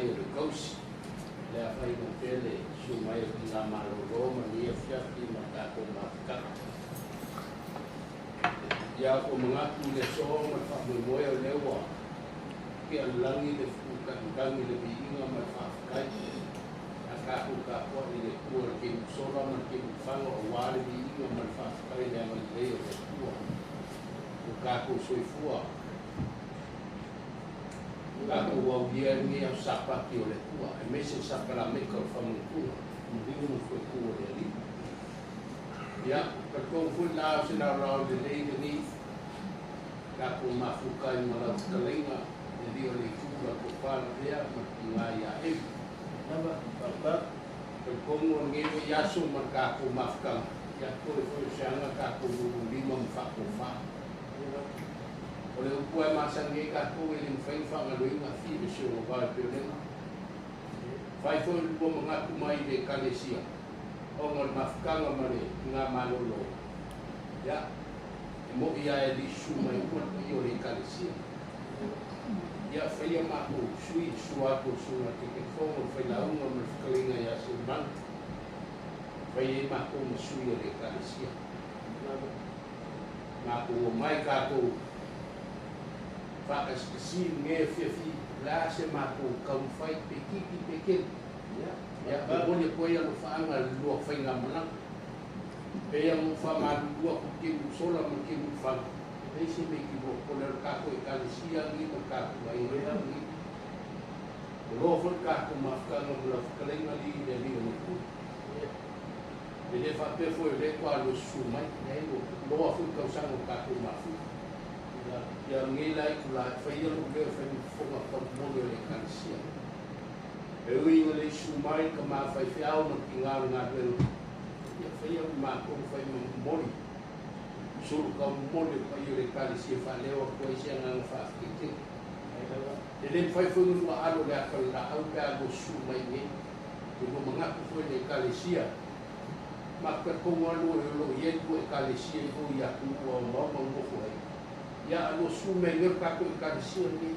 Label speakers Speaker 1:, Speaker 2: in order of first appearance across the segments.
Speaker 1: mai o le kausi. Le a whai na pele su mai o ki ngā maroro ma ni e whiaki ma tāko mafkaka. Ia o mga ku le so ma whamumoe o lewa. Ki a langi le fukangangi le biinga ma whafkai. A kāku ka kua i le kua le ke usora ma ke uwhanga o wāre biinga ma whafkai le ama leo le kua. O kāku soifua. Kāku wau ia ngi au sapa ki o le kua. E mese sapa la meka o whamukua. Muriu mo koe kua le li. Ia, ka kong fui lao se na rao le leida ni. Kāku mafukai ma lau kalenga. E dio le kua ko whana rea ma ki ngā ia ewi. Nava, papa. Ka kong o ngewe yaso ma kāku mafukanga. Ia koe fui seanga kāku lima mwhako wha. O le upua e masange kāku e ling whain whangaruinga fi le sio o vai peolenga. Whai fui lupo mga kumai le kalesia. O ngā mafukanga ma le ngā malolo. Ia, e mo ia e li suma i ua i o le kalesia. Ia whaia mako sui suako suna te ke whonga whai launga ma whakalinga ia se man. Whaia mako ma sui o le kalesia. Mako o mai kātou whakaskasi nge whiawhi la se mako kaumwhai pekiki pekin. Ia, bone koe alo whaanga lua whainga manang. Pea mo whamadu lua ku ke usola ma ke whanga. Pea se me ki mo kone kako e kalesia ngi ma kako ai rea ngi. O loa whai kako mawhakanga mula whakalenga li le li o niku. E le whapefo e le kua lo sumai. Loa whai kausanga kako mawhu. Ia ngilai kula whaia lo leo whai whonga whamono le kalesia. E ui ngale sumai ka maa whai whiau ma ki ngā leo. Ia whaia mako whai mori. Suru ka mori whai o le kalesia whaleo a koe sia ngā whaafkite. E le whai whungu wa alo le akal la au pe ago sumai nge. E mo mga ku whai le kalesia. Maka konga alo e lo ietu e kalesia i hui aku ua o mau moko ai. Ia alo sume ngir kako i kalesia nge.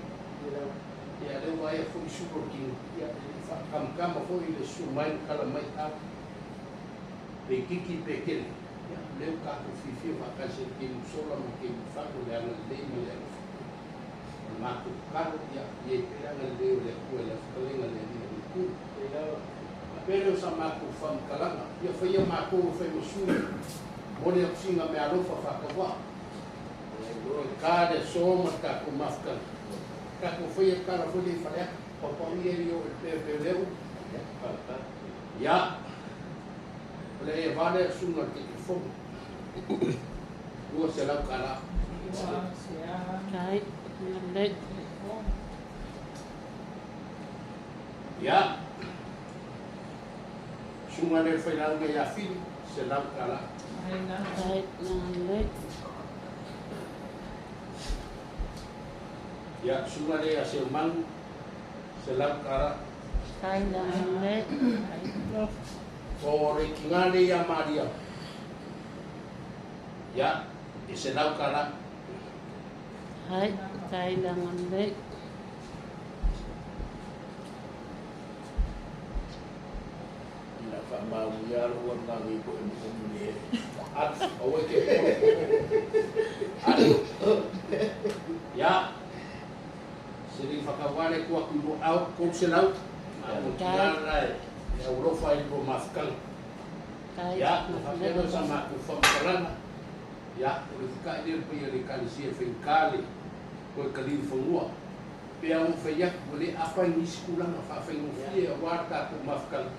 Speaker 1: Ia leo vai a fui super king. Ia whakamkama foi le sumai kala mai tau. Pe kiki pe kele. Ia leo kako whiwhi whakase ke usola ma ke whako le anga lei ma le anga. Mako karo ia e pe anga leo le kua le whakalenga le anga le kua. Pero sa mako whamkalanga. Ia whaia mako whai masuri. Mone a kusinga me arofa whakawa. Kāre soma kako mafkanga. Kako whaia kara whai whalea. Papami e rio e pe leo. Ia. Le e vale sunga ke te whonga. Ua se lau kara.
Speaker 2: Kai, le.
Speaker 1: Ia. Sunga le whai lau me ia fili. Se lau kara.
Speaker 2: Kai, le.
Speaker 1: Ia sunga le a se mangu. Se lau kara.
Speaker 2: Kai, le.
Speaker 1: O re kingane ia Maria. Ia, e se lau kara.
Speaker 2: Hai, kai, le.
Speaker 1: Ina whamau ia rua ngangi ko e mkumuni e. Atu, au e ke atu. Ia, se ri whakawale kua kumo au, kou se lau. Au kingana e. E urofa i po mafkanga. Ia, na whakeno sa maku whamkarana. Ia, o le whika i leo pia le kalesia whenkale. Koe kaliri whangua. Pea o whaiak, o le apa i nisi kulanga. Whawhaingo whie a wārka ko mafkanga.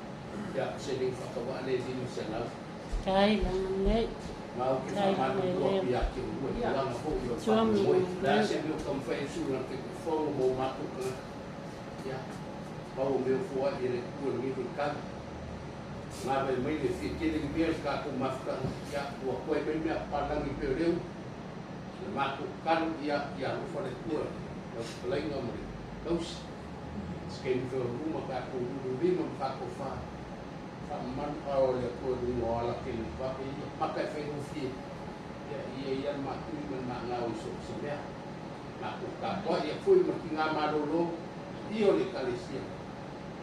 Speaker 1: Ia, se ring whakawale dino se lau.
Speaker 2: Kai, le.
Speaker 1: Mau ke whamanu kua pia ke ua. Langa ho i o whakamoi. Lea se meo kam whai sura ke whongo mo mako kanga. Ia. Mau meu fua i le kua ngiru kanga. Ngā mai mai le whikele ki pia kako mafkanga. Ia, ua koe mai mea palangi peo leo. Le mako kanu ia rufa le kua. Ia whalainga mo le kausi. Skeni whio ruma kako uru rima mkako wha. Wha manu pao le kua rungo ala ke le whake. Ia makai whaingo fie. Ia mako i man ngau iso se mea. Mako kakoa ia fui ma ki ngā marolo. Io le kalesia.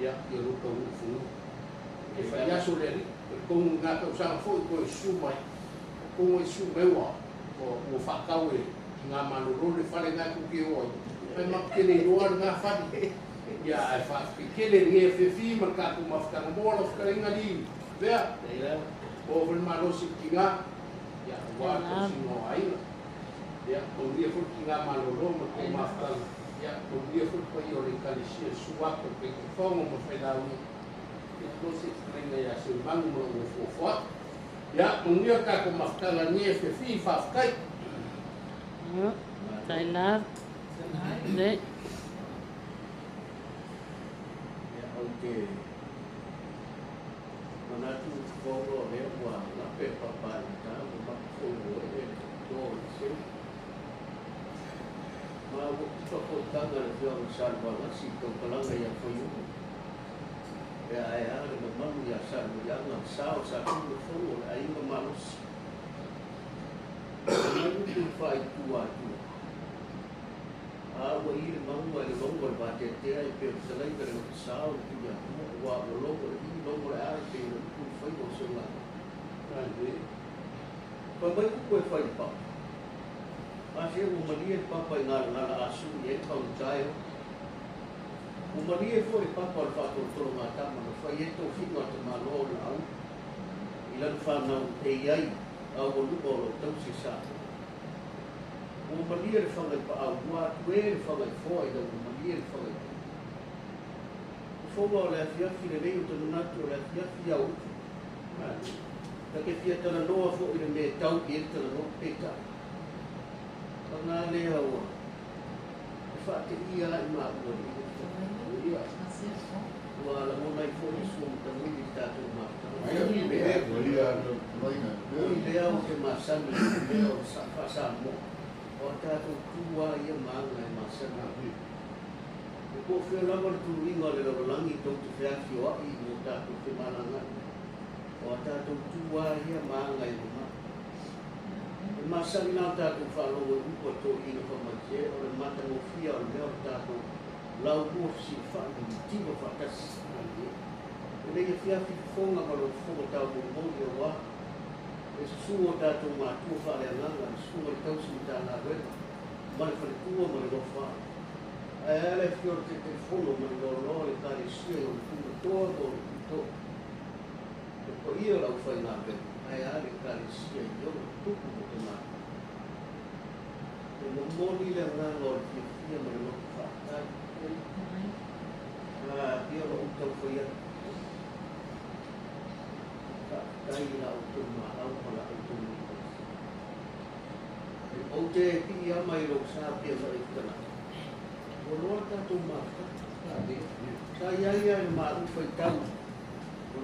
Speaker 1: ia ruka ufu e fa ia so le ko nga ka sa fo ko su mai ko su mewa o fa ka we nga manuro le fa le nga ku ki o pe ma ke le no nga fa ia ai fa ke le nge fe fi ma ka ku ma fa mo lo ka nga di vea o vol ma lo si kinga ia wa ko si no ai ia o dia fo kinga ma lo ma ko ma fa ia o dia fo ko yo le ka le si su wa ko pe ko fo mo fa la u no se estrenga ya se van mo fo fo ya un dia ka ko ma fa la ni fe fi fa kai
Speaker 2: Thailand le
Speaker 3: ya oke mana tu koro le wa la pe papa ta ma ko e do se ma wo to ko tanga le yo salva la si to kalanga ya ko yu ya ya le mamu ya salva ya na sao sa ku fo ai ma malus ma tu fai tu atu a wo ir mamu le longo ba te ai pe se lai per sao tu ya wa lo longo longo a pe tu fai ko se la pa ba ku fai pa Masih umalia papa ingat asu ye kau cai. Umalia foi papa fator tolong mata mana foi itu fit mata malo lau. Ilan fana ei au lu bolo tau sisa. Umalia fanga pa agua tuer fanga foi da umalia fanga. Fogo la fia file lei tu nato la fia u. Tapi fia tana noa fo ile me tau ile tana no peta. Pangale hawa. Fati ia ma ko ia. Wala mo nai fo isu tamu di tatu ma.
Speaker 4: Ai ni be ia no loina.
Speaker 3: Ni leo ke masan leo sa sa mo. O tatu tua ia ma ngai masan na. Ko fe la mo tu ingo le lo langi to tu fe aki o i mo tatu ke malanga. O tatu tua ia ma ngai ma. Masa ina tato falo o upo to ina famache o le mata mo fia o leo tato lau mo si fa ni tibo fa kas le ia fia fi fonga ma lo fonga tau mo mo ia wa e suo tato ma tu fa le langa suo le tau si ta na re ma le fa le tuo ma le lo fa e le fior te fono ma le lo le tari si o le tuo to ko ia lau fa na re ai ale kali si yo tuku ko ma no moni le na lo ki ma lo fa ta dia lo to ko ya ta ila to ma au la to ni o te ki ya mai lo sa pia ma ita na o lo ta to ma ta ya ma u fa ta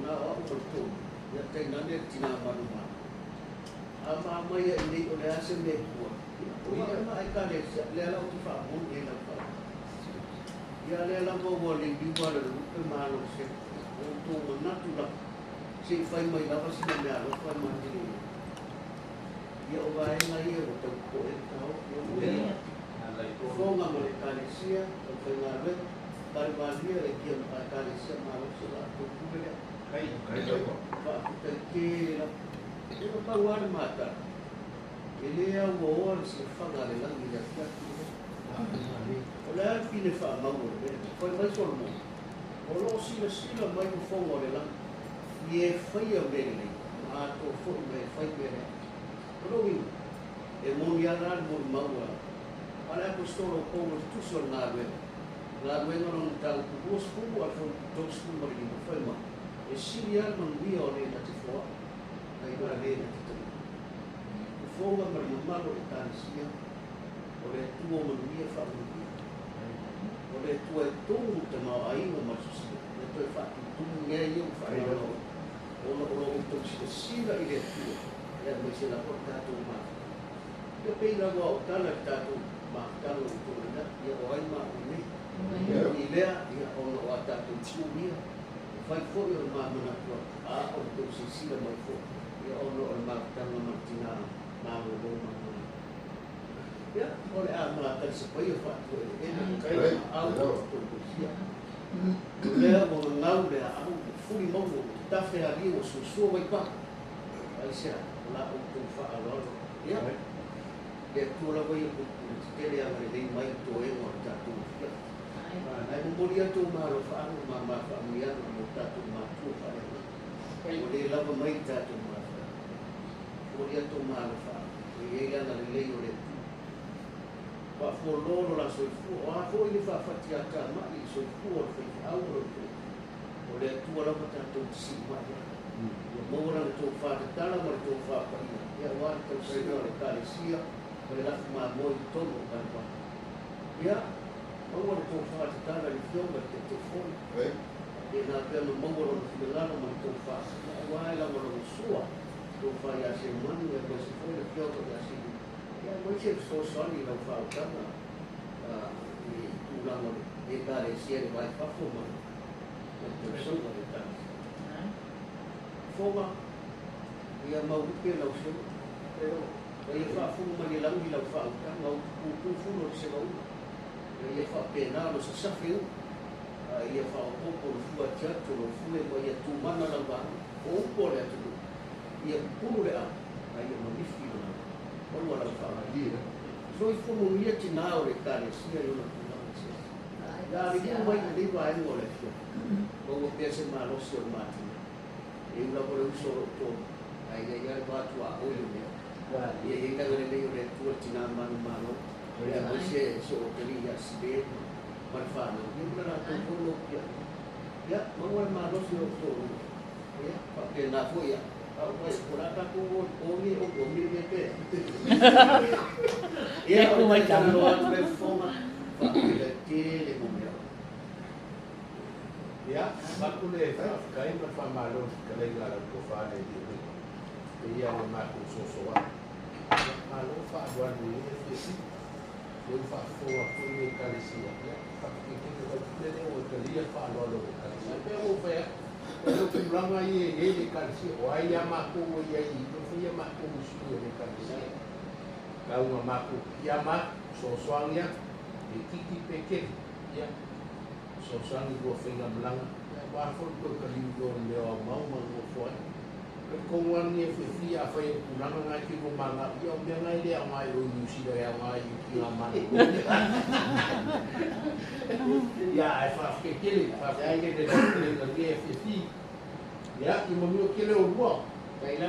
Speaker 3: na o to ya te nane tina maruma ama mai ni o le ase me ku o ia mai ka le la o fa mo ni la fa ya le la mo mo le di wa le pe ma lo se o to mo na tu la se fai mai la fa se me a lo fa ma ni ya o vai na ia o to ko e ka o le fo nga mo le ka le sia o fa na le par va dia e ki ka le sia ma lo se la to ku le
Speaker 4: Kai ko.
Speaker 3: Porque eu para o armata ele é o hora se fala de lá e já fica olha que ele fala mal foi mais formal olha se ele vai com fogo lá e é feio dele a to foi mais feio dele olha é mundial mal olha que estou no povo tu sornado lá não está o gosto como a todos os maridos foi mal e Syria mandia o le tati fo ai ba le tati o fo ma ma lo ta sia o le tuo mandia fa o le tuo tu te ma ai ma su le to fa tu nge io fa o to sia i le tuo e me se la porta tu ma io pe la go ta la ta tu ma ta lo tu na ia o ai ma ni i le ia o no ata tu tu fai foi o mamma a o to si mai foi e o no o marca na martina na o do mamma ya ora a ma ta se foi o fatto e na kai a o to sia lea mo ngau le au fuli mau tafe ali o susua mai pa ai se la o tu fa alo ya e tu la vai o te le anga le mai to e mo ta tu ai mo moria tu ma lo fa ma fa mi ya mo ta tu ma tu fa o le la mai ta tu ma moria tu ma lo fa e ia na le o le wa fo lolo la so fu o a fo ni fa ti ata ma i so fu o fe au o le tu ala ta tu si ma o mo ora le tu fa ta la mo tu fa pa ia wa tu se no le ka le sia o le la ma mo i tono ka pa ia mo ora tu fa ta la le fio ma te fo e na pe no mo ora le la mo tu fa wa la mo lo sua tu fa ia se manu e ko se fo le fio ko ia se ya moi se soni não falta e tu lá no e cara se ele vai para fuma então só vai estar fuma e a mau que não se pero ele fa fuma ele lá não falta não o fumo se vai ele fa pena no se safio ele fa um pouco no fua teatro no fume vai tu mana lá vai ou por é tudo e puro é aí é magnífico o la fa ali so i fu mo ia ti na o le ka le sia yo na se ya ri ku mai le vai mo le fio o o pe se ma lo so ma ti e una por un solo to ai ya va tu a o yo ne e ka le le le tu ti na ma no ya mo se so te li ya si be ma fa no ni na to ko lo ya mo ma lo so to ya pa ke na fu ya Kurata ko oni o oni bete. Ya ko mai tan lo an le foma. Le tele mo ya.
Speaker 1: Ya, bakule kai ma fa malo kale gara ko fa le di. Ya ma ko so so wa. Malo fa wa ni e fi. Ko fa fo wa ko ni kale si ya. Fa ki ki ko le o te li fa lo kale. Pe o fe Pero que rama ye ele kalsi o ai amako o ia I no foi amako o su ele kalsi ka uma mako yama so soangia e kiki peke ya so soangi go fenga blanca ba fo to kali go le o mau mo fo e ko wani e fi a fa e kuranga nga ki go manga yo me nga ile a mai o yusi do ya mai ki la man ya e fa ke kele fa ai ke de le fi ya i mo mi o kele o bo
Speaker 3: Kai la